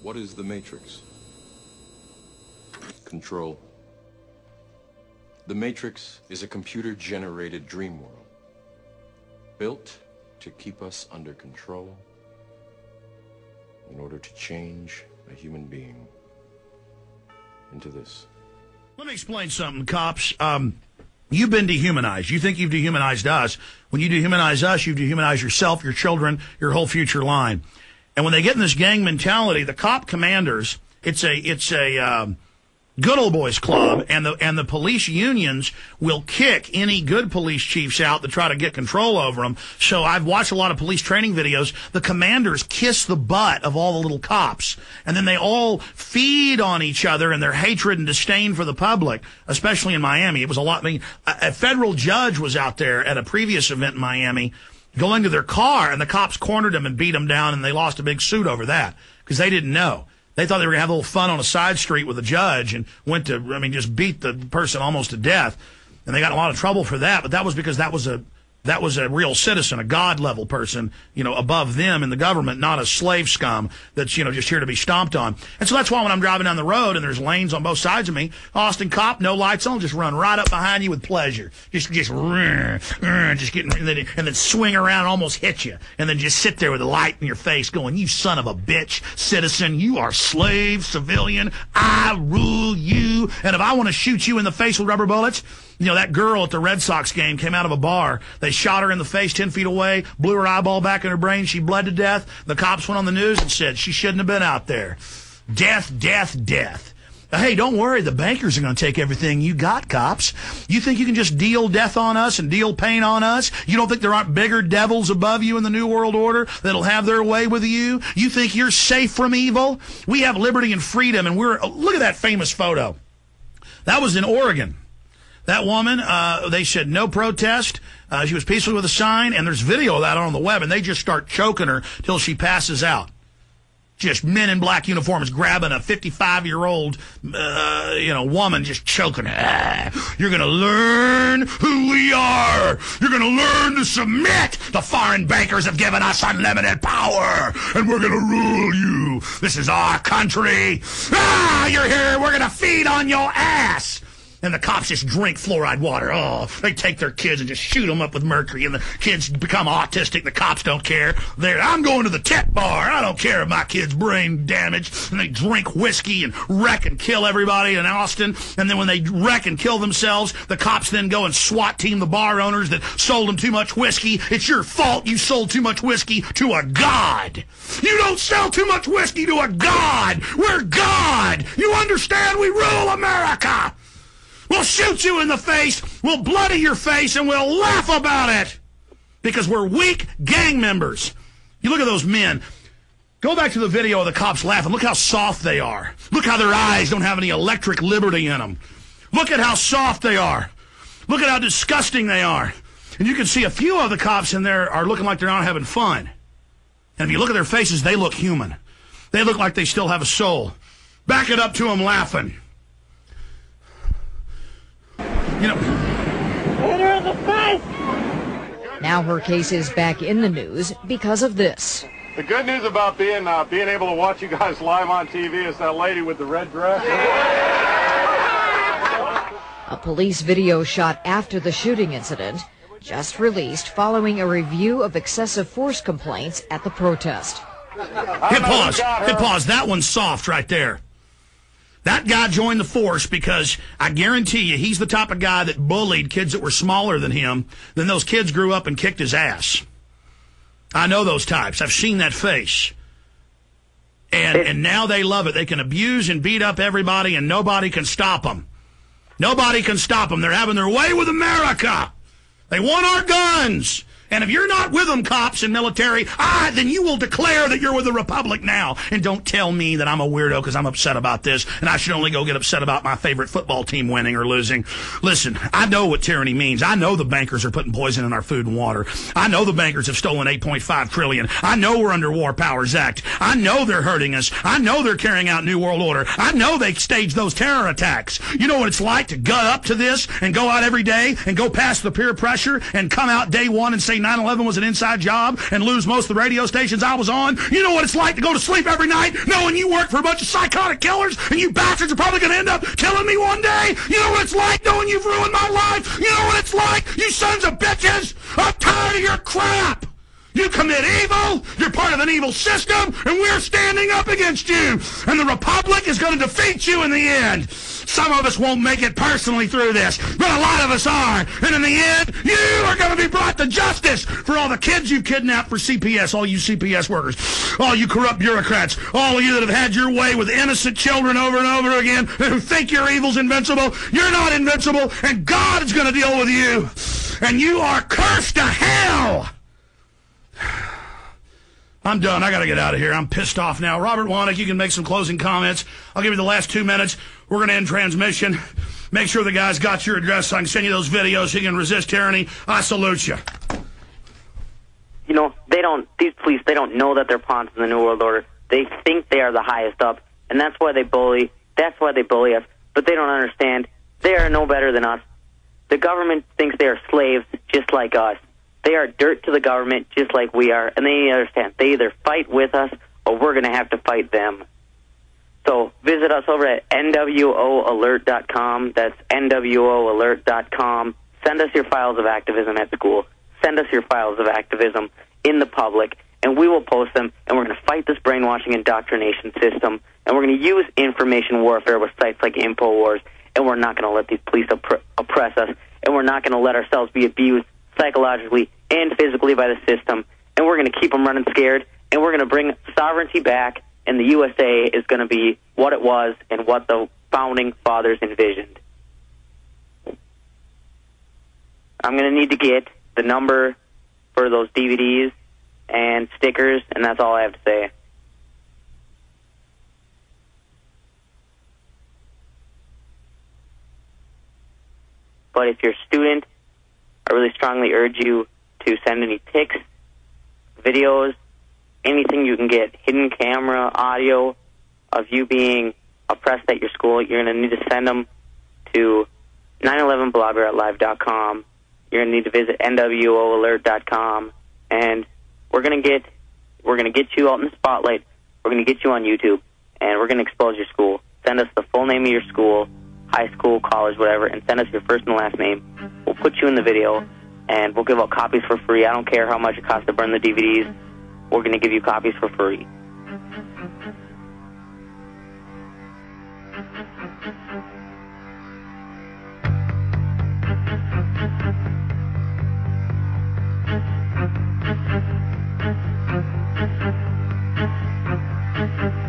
What is the Matrix? Control. The Matrix is a computer-generated dream world, built to keep us under control in order to change a human being into this. Let me explain something, cops. You've been dehumanized. You think you've dehumanized us. When you dehumanize us, you've dehumanized yourself, your children, your whole future line. And when they get in this gang mentality, the cop commanders, it's a good old boys club, and the police unions will kick any good police chiefs out that try to get control over them. So I've watched a lot of police training videos. The commanders kiss the butt of all the little cops, and then they all feed on each other and their hatred and disdain for the public, especially in Miami. It was a lot. I mean, a federal judge was out there at a previous event in Miami going to their car, and the cops cornered them and beat them down, and they lost a big suit over that because they didn't know. They thought they were going to have a little fun on a side street with a judge and went to, just beat the person almost to death. And they got in a lot of trouble for that, but that was because that was a real citizen, a God-level person, above them in the government, not a slave scum that's, just here to be stomped on. And so that's why when I'm driving down the road and there's lanes on both sides of me, Austin cop, no lights on, just run right up behind you with pleasure. Just get, and then swing around and almost hit you. And then just sit there with a light in your face going, you son of a bitch, citizen, you are slave, civilian, I rule you. And if I want to shoot you in the face with rubber bullets, that girl at the Red Sox game came out of a bar. They shot her in the face 10 feet away, blew her eyeball back in her brain. She bled to death. The cops went on the news and said she shouldn't have been out there. Death, death, death. Hey, don't worry. The bankers are going to take everything you got, cops. You think you can just deal death on us and deal pain on us? You don't think there aren't bigger devils above you in the New World Order that'll have their way with you? You think you're safe from evil? We have liberty and freedom, and look at that famous photo. That was in Oregon. That woman, they said no protest. She was peaceful with a sign, and there's video of that on the web, and they just start choking her till she passes out. Just men in black uniforms grabbing a 55-year-old, woman, just choking her. You're going to learn who we are. You're going to learn to submit. The foreign bankers have given us unlimited power, and we're going to rule you. This is our country. You're here. We're going to feed on your ass. And the cops just drink fluoride water. Oh, they take their kids and just shoot them up with mercury, and the kids become autistic. The cops don't care. I'm going to the tech bar. I don't care if my kid's brain damaged. And they drink whiskey and wreck and kill everybody in Austin. And then when they wreck and kill themselves, the cops then go and SWAT team the bar owners that sold them too much whiskey. It's your fault you sold too much whiskey to a god. You don't sell too much whiskey to a god. We're God. You understand? We rule America. We'll shoot you in the face, we'll bloody your face, and we'll laugh about it because we're weak gang members. You look at those men. Go back to the video of the cops laughing. Look how soft they are. Look how their eyes don't have any electric liberty in them. Look at how soft they are. Look at how disgusting they are. And you can see a few of the cops in there are looking like they're not having fun. And if you look at their faces, they look human. They look like they still have a soul. Back it up to them laughing. Hit her in the face! Now her case is back in the news because of this. The good news about being able to watch you guys live on TV is that lady with the red dress. A police video shot after the shooting incident, just released following a review of excessive force complaints at the protest. Hit pause. Hit pause. That one's soft right there. That guy joined the force because I guarantee you he's the type of guy that bullied kids that were smaller than him. Then those kids grew up and kicked his ass. I know those types. I've seen that face. And now they love it. They can abuse and beat up everybody, and nobody can stop them. Nobody can stop them. They're having their way with America. They want our guns. And if you're not with them, cops and military, then you will declare that you're with the Republic now. And don't tell me that I'm a weirdo because I'm upset about this, and I should only go get upset about my favorite football team winning or losing. Listen, I know what tyranny means. I know the bankers are putting poison in our food and water. I know the bankers have stolen $8.5 trillion. I know we're under War Powers Act. I know they're hurting us. I know they're carrying out New World Order. I know they staged those terror attacks. You know what it's like to gut up to this and go out every day and go past the peer pressure and come out day one and say, say 9/11 was an inside job and lose most of the radio stations I was on? You know what it's like to go to sleep every night knowing you work for a bunch of psychotic killers and you bastards are probably going to end up killing me one day? You know what it's like knowing you've ruined my life? You know what it's like, you sons of bitches? I'm tired of your crap! You commit evil, you're part of an evil system, and we're standing up against you. And the Republic is going to defeat you in the end. Some of us won't make it personally through this, but a lot of us are. And in the end, you are going to be brought to justice for all the kids you've kidnapped for CPS, all you CPS workers, all you corrupt bureaucrats, all of you that have had your way with innocent children over and over again, who think your evil's invincible. You're not invincible, and God is going to deal with you. And you are cursed to hell. I'm done. I got to get out of here. I'm pissed off now. Robert Wannick, you can make some closing comments. I'll give you the last 2 minutes. We're going to end transmission. Make sure the guy's got your address so I can send you those videos so you can resist tyranny. I salute you. You know, these police, they don't know that they're pawns in the New World Order. They think they are the highest up, and that's why they bully us. But they don't understand. They are no better than us. The government thinks they are slaves just like us. They are dirt to the government just like we are, and they understand. They either fight with us or we're going to have to fight them. So visit us over at NWOalert.com. That's NWOalert.com. Send us your files of activism at school. Send us your files of activism in the public, and we will post them, and we're going to fight this brainwashing indoctrination system, and we're going to use information warfare with sites like InfoWars, and we're not going to let these police oppress us, and we're not going to let ourselves be abused psychologically and physically by the system, and we're going to keep them running scared, and we're going to bring sovereignty back, and the USA is going to be what it was and what the founding fathers envisioned. I'm going to need to get the number for those DVDs and stickers, and that's all I have to say. But if you're a student, I really strongly urge you to send any pics, videos, anything you can get, hidden camera, audio of you being oppressed at your school. You're going to need to send them to 911blogger@live.com. You're going to need to visit NWOalert.com, and we're going to get you out in the spotlight. We're going to get you on YouTube, and we're going to expose your school. Send us the full name of your school, high school, college, whatever, and send us your first and last name. We'll put you in the video, and we'll give out copies for free. I don't care how much it costs to burn the DVDs. We're going to give you copies for free. Thank you.